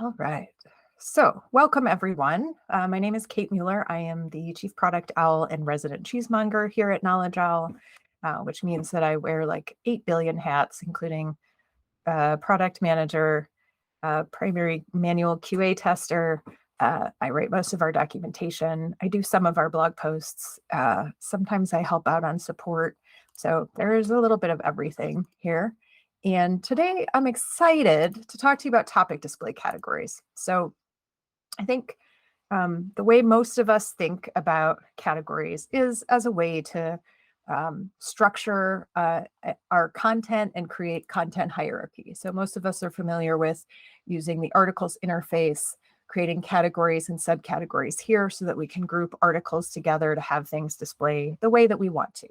All right. So, welcome everyone. My name is Kate Mueller. I am the Chief Product Owl and Resident Cheesemonger here at KnowledgeOwl, which means that I wear like 8 billion hats, including product manager, primary manual QA tester. I write most of our documentation. I do some of our blog posts. Sometimes I help out on support. So there is a little bit of everything here. And today I'm excited to talk to you about topic display categories. So I think the way most of us think about categories is as a way to structure our content and create content hierarchy. So most of us are familiar with using the articles interface, creating categories and subcategories here so that we can group articles together to have things display the way that we want to.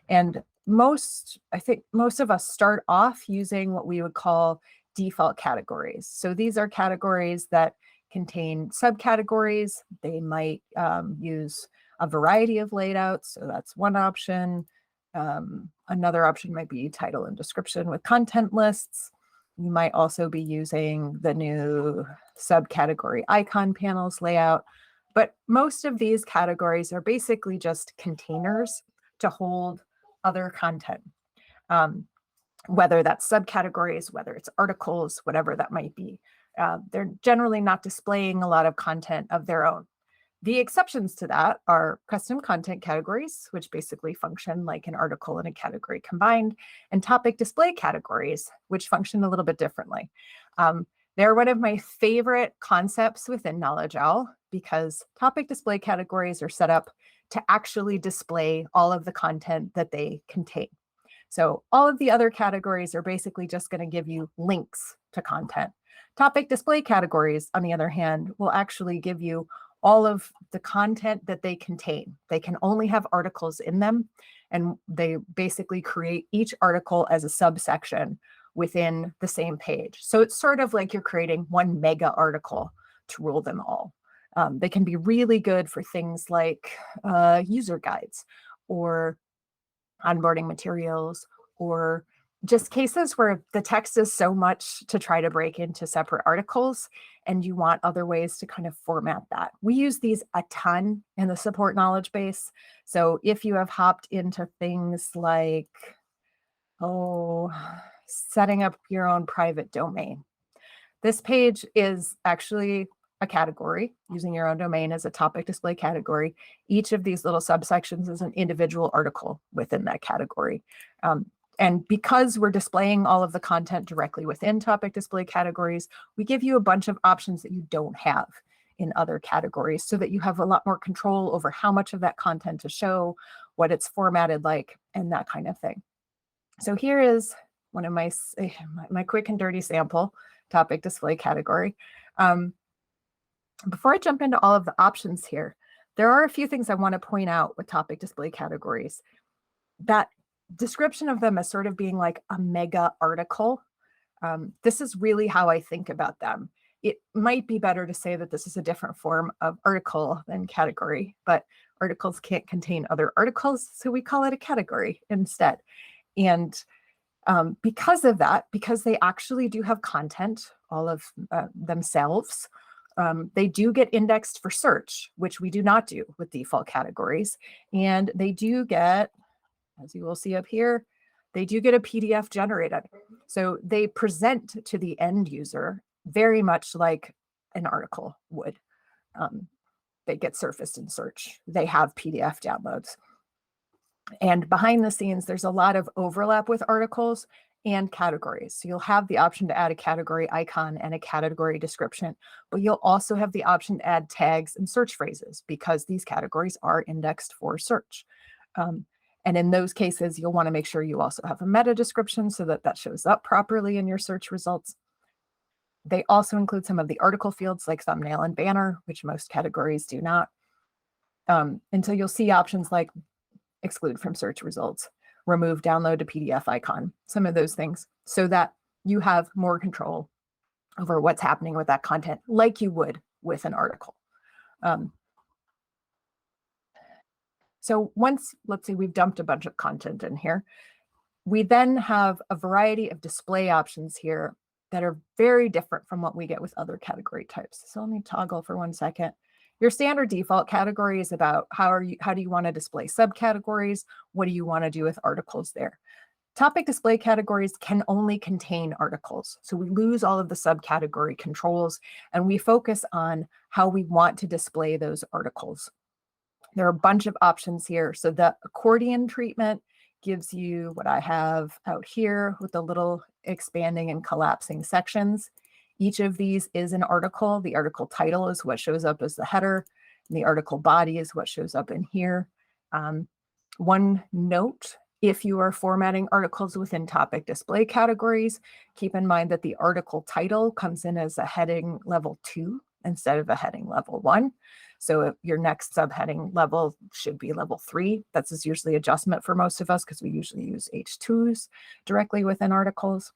And I think most of us start off using what we would call default categories. So these are categories that contain subcategories. They might use a variety of layouts. So that's one option. Another option might be title and description with content lists. You might also be using the new subcategory icon panels layout. But most of these categories are basically just containers to hold other content, whether that's subcategories, whether it's articles, whatever that might be. They're generally not displaying a lot of content of their own. The exceptions to that are custom content categories, which basically function like an article and a category combined, and topic display categories, which function a little bit differently. They're one of my favorite concepts within KnowledgeOwl because topic display categories are set up to actually display all of the content that they contain. So all of the other categories are basically just going to give you links to content. Topic display categories, on the other hand, will actually give you all of the content that they contain. They can only have articles in them, and they basically create each article as a subsection within the same page. So it's sort of like you're creating one mega article to rule them all. They can be really good for things like user guides or onboarding materials, or just cases where the text is so much to try to break into separate articles and you want other ways to kind of format that. We use these a ton in the support knowledge base. So if you have hopped into things like, setting up your own private domain, this page is actually a category, using your own domain as a topic display category. Each of these little subsections is an individual article within that category. And because we're displaying all of the content directly within topic display categories, we give you a bunch of options that you don't have in other categories so that you have a lot more control over how much of that content to show, what it's formatted like, and that kind of thing. So here is one of my quick and dirty sample topic display category. Before I jump into all of the options here, there are a few things I want to point out with topic display categories. That description of them as sort of being like a mega article. This is really how I think about them. It might be better to say that this is a different form of article than category, but articles can't contain other articles, so we call it a category instead. And because of that, because they actually do have content, all of themselves, they do get indexed for search, which we do not do with default categories. And they do get, as you will see up here, they do get a PDF generated. So they present to the end user very much like an article would. They get surfaced in search. They have PDF downloads. And behind the scenes, there's a lot of overlap with articles and categories. So you'll have the option to add a category icon and a category description, but you'll also have the option to add tags and search phrases because these categories are indexed for search. And in those cases, you'll want to make sure you also have a meta description so that that shows up properly in your search results. They also include some of the article fields like thumbnail and banner, which most categories do not. And so you'll see options like exclude from search results, remove download to PDF icon, some of those things, so that you have more control over what's happening with that content like you would with an article. So once, let's say we've dumped a bunch of content in here, we then have a variety of display options here that are very different from what we get with other category types. So let me toggle for 1 second. Your standard default category is about how do you want to display subcategories? What do you want to do with articles there? Topic display categories can only contain articles. So we lose all of the subcategory controls and we focus on how we want to display those articles. There are a bunch of options here. So the accordion treatment gives you what I have out here with the little expanding and collapsing sections. Each of these is an article. The article title is what shows up as the header, and the article body is what shows up in here. One note, if you are formatting articles within topic display categories, keep in mind that the article title comes in as a heading level 2 instead of a heading level 1. So your next subheading level should be level 3. That's usually adjustment for most of us because we usually use H2s directly within articles.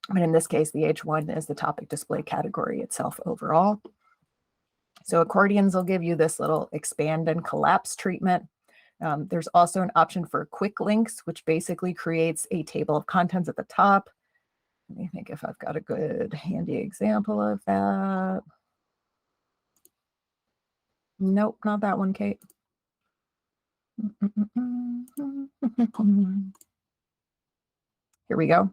But in this case, the H1 is the topic display category itself overall. So accordions will give you this little expand and collapse treatment. There's also an option for quick links, which basically creates a table of contents at the top. Let me think if I've got a good handy example of that. Nope, not that one, Kate. Here we go.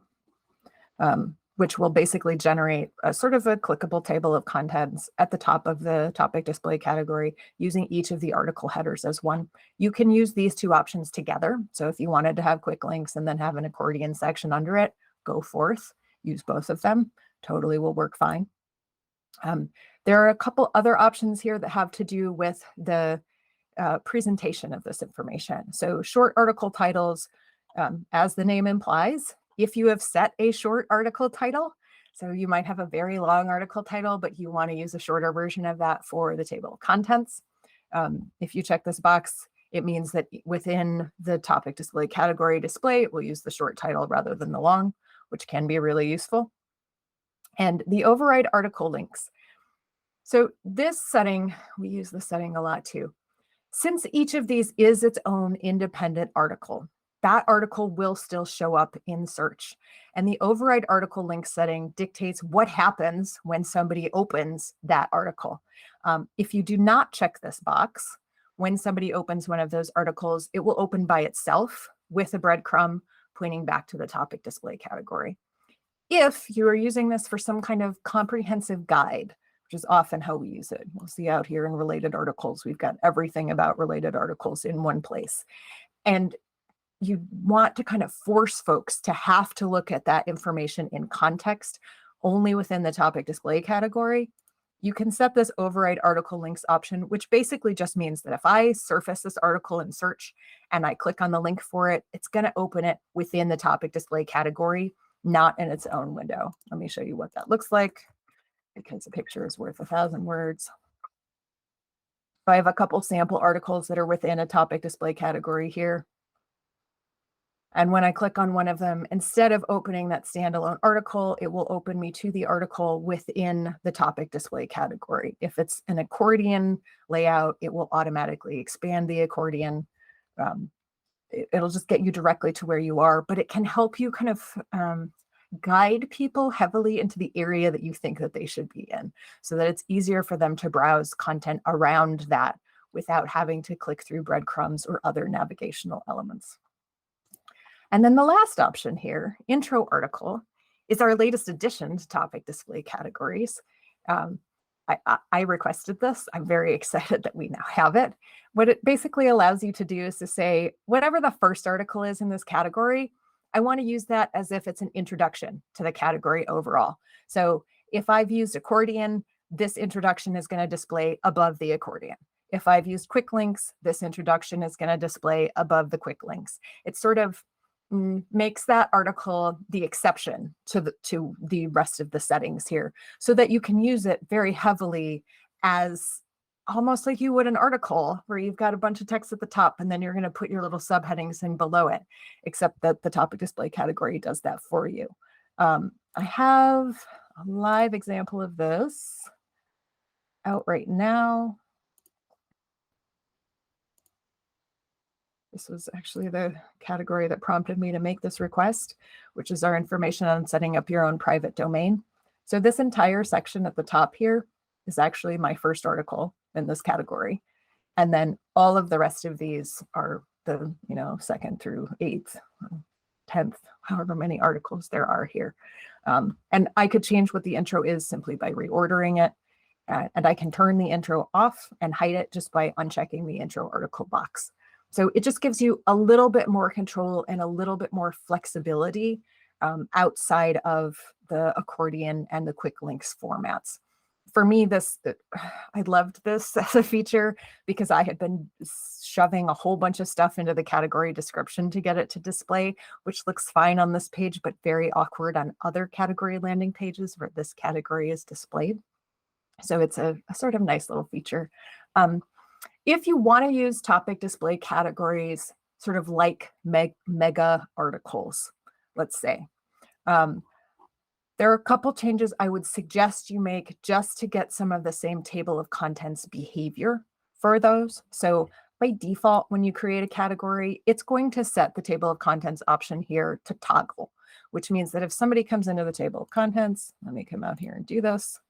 Which will basically generate a sort of a clickable table of contents at the top of the topic display category using each of the article headers as one. You can use these two options together. So if you wanted to have quick links and then have an accordion section under it, go forth, use both of them. Totally will work fine. There are a couple other options here that have to do with the presentation of this information. So short article titles, as the name implies, if you have set a short article title, so you might have a very long article title, but you want to use a shorter version of that for the table of contents. If you check this box, it means that within the topic display category display, it will use the short title rather than the long, which can be really useful. And the override article links. So this setting, we use this setting a lot too. Since each of these is its own independent article, that article will still show up in search. And the override article link setting dictates what happens when somebody opens that article. If you do not check this box, when somebody opens one of those articles, it will open by itself with a breadcrumb pointing back to the topic display category. If you are using this for some kind of comprehensive guide, which is often how we use it. We'll see out here in related articles, we've got everything about related articles in one place. And you want to kind of force folks to have to look at that information in context only within the topic display category. You can set this override article links option, which basically just means that if I surface this article in search and I click on the link for it, it's going to open it within the topic display category, not in its own window. Let me show you what that looks like, because a picture is worth 1,000 words. So I have a couple sample articles that are within a topic display category here. And when I click on one of them, instead of opening that standalone article, it will open me to the article within the topic display category. If it's an accordion layout, it will automatically expand the accordion. It'll just get you directly to where you are, but it can help you kind of guide people heavily into the area that you think that they should be in, so that it's easier for them to browse content around that without having to click through breadcrumbs or other navigational elements. And then the last option here, intro article, is our latest addition to topic display categories. I requested this. I'm very excited that we now have it. What it basically allows you to do is to say, whatever the first article is in this category, I want to use that as if it's an introduction to the category overall. So if I've used accordion, this introduction is going to display above the accordion. If I've used quick links, this introduction is going to display above the quick links. It sort of makes that article the exception to the rest of the settings here, so that you can use it very heavily as almost like you would an article where you've got a bunch of text at the top and then you're going to put your little subheadings in below it, except that the topic display category does that for you. I have a live example of this out right now. This was actually the category that prompted me to make this request, which is our information on setting up your own private domain. So this entire section at the top here is actually my first article in this category. And then all of the rest of these are the, second through 8th, 10th, however many articles there are here. And I could change what the intro is simply by reordering it. And I can turn the intro off and hide it just by unchecking the intro article box. So it just gives you a little bit more control and a little bit more flexibility outside of the accordion and the quick links formats. For me, I loved this as a feature because I had been shoving a whole bunch of stuff into the category description to get it to display, which looks fine on this page, but very awkward on other category landing pages where this category is displayed. So it's a sort of nice little feature. If you want to use topic display categories, sort of like mega articles, let's say, there are a couple changes I would suggest you make just to get some of the same table of contents behavior for those. So by default, when you create a category, it's going to set the table of contents option here to toggle, which means that if somebody comes into the table of contents, let me come out here and do this,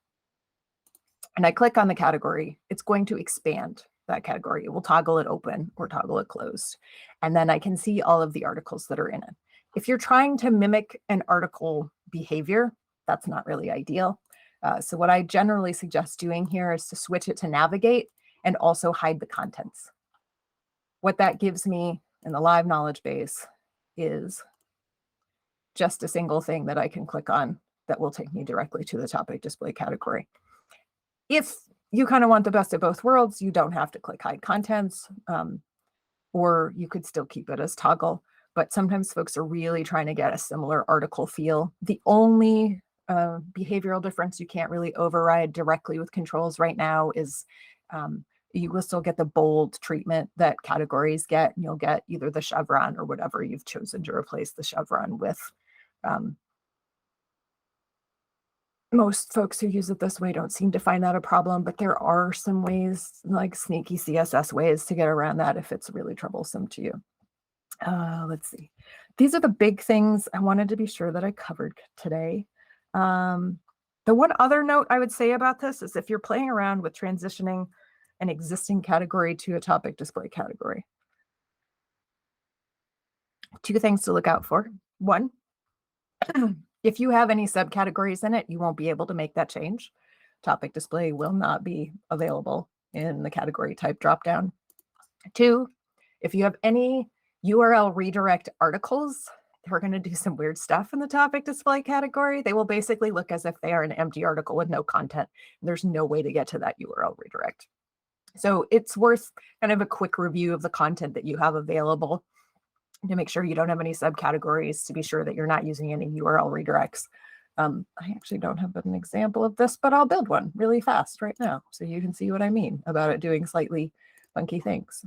and I click on the category, it's going to expand that category. It will toggle it open or toggle it closed. And then I can see all of the articles that are in it. If you're trying to mimic an article behavior, that's not really ideal. So what I generally suggest doing here is to switch it to navigate and also hide the contents. What that gives me in the live knowledge base is just a single thing that I can click on that will take me directly to the topic display category. If you kind of want the best of both worlds, you don't have to click hide contents, or you could still keep it as toggle. But sometimes folks are really trying to get a similar article feel. The only behavioral difference you can't really override directly with controls right now is you will still get the bold treatment that categories get. And you'll get either the chevron or whatever you've chosen to replace the chevron with. Most folks who use it this way don't seem to find that a problem, but there are some ways, like sneaky CSS ways, to get around that if it's really troublesome to you. Let's see. These are the big things I wanted to be sure that I covered today. The one other note I would say about this is if you're playing around with transitioning an existing category to a topic display category, two things to look out for. One, if you have any subcategories in it, you won't be able to make that change. Topic display will not be available in the category type dropdown. Two, if you have any URL redirect articles, they're going to do some weird stuff in the topic display category. They will basically look as if they are an empty article with no content. There's no way to get to that URL redirect. So it's worth kind of a quick review of the content that you have available to make sure you don't have any subcategories, to be sure that you're not using any URL redirects. I actually don't have an example of this, but I'll build one really fast right now so you can see what I mean about it doing slightly funky things.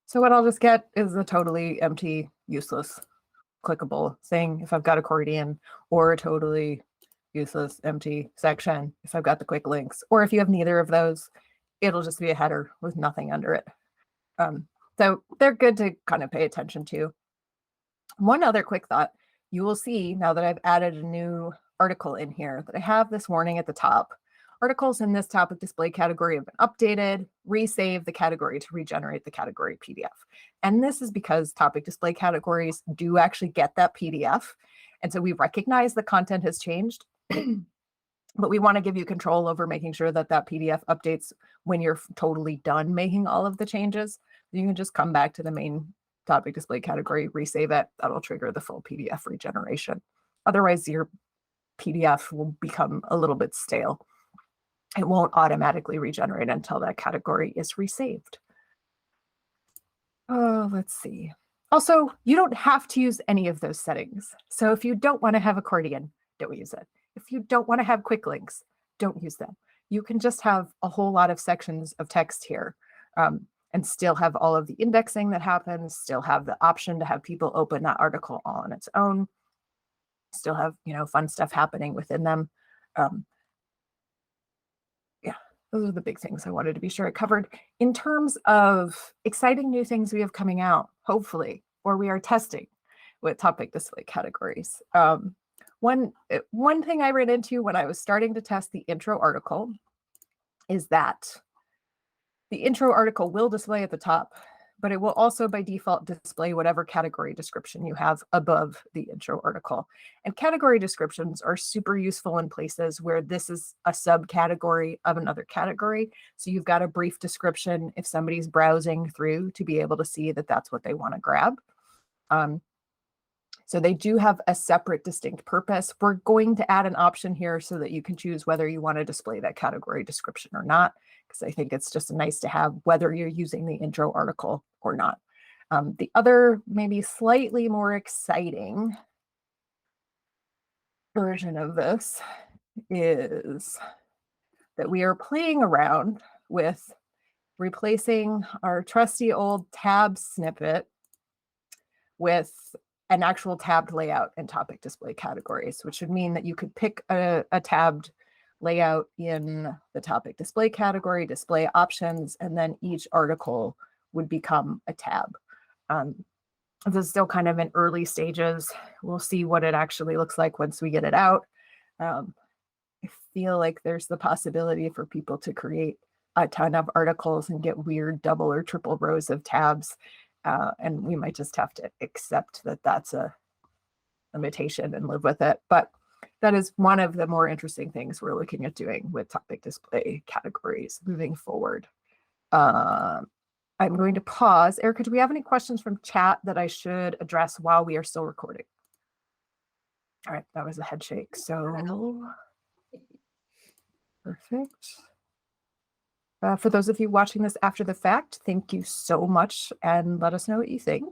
So what I'll just get is a totally empty, useless, clickable thing if I've got accordion, or a totally useless, empty section if I've got the quick links. Or if you have neither of those, it'll just be a header with nothing under it. So they're good to kind of pay attention to. One other quick thought, you will see now that I've added a new article in here that I have this warning at the top. Articles in this topic display category have been updated. Resave the category to regenerate the category PDF. And this is because topic display categories do actually get that PDF. And so we recognize the content has changed, but we want to give you control over making sure that that PDF updates when you're totally done making all of the changes. You can just come back to the main topic display category, resave it. That'll trigger the full PDF regeneration. Otherwise, your PDF will become a little bit stale. It won't automatically regenerate until that category is resaved. Oh, let's see. Also, you don't have to use any of those settings. So if you don't want to have accordion, don't use it. If you don't want to have quick links, don't use them. You can just have a whole lot of sections of text here and still have all of the indexing that happens, still have the option to have people open that article all on its own. still have, fun stuff happening within them. Yeah, those are the big things I wanted to be sure I covered. In terms of exciting new things we have coming out, hopefully, or we are testing with topic display categories. One thing I ran into when I was starting to test the intro article is that the intro article will display at the top, but it will also by default display whatever category description you have above the intro article. And category descriptions are super useful in places where this is a subcategory of another category. So you've got a brief description if somebody's browsing through to be able to see that that's what they want to grab. So they do have a separate distinct purpose. We're going to add an option here so that you can choose whether you want to display that category description or not, because I think it's just nice to have whether you're using the intro article or not. The other maybe slightly more exciting version of this is that we are playing around with replacing our trusty old tab snippet with an actual tabbed layout and topic display categories, which would mean that you could pick a tabbed layout in the topic display category, display options, and then each article would become a tab. This is still kind of in early stages. We'll see what it actually looks like once we get it out. I feel like there's the possibility for people to create a ton of articles and get weird double or triple rows of tabs. And we might just have to accept that that's a limitation and live with it. But that is one of the more interesting things we're looking at doing with topic display categories moving forward. I'm going to pause. Erica, do we have any questions from chat that I should address while we are still recording? All right, that was a head shake. So perfect. For those of you watching this after the fact, thank you so much, and let us know what you think.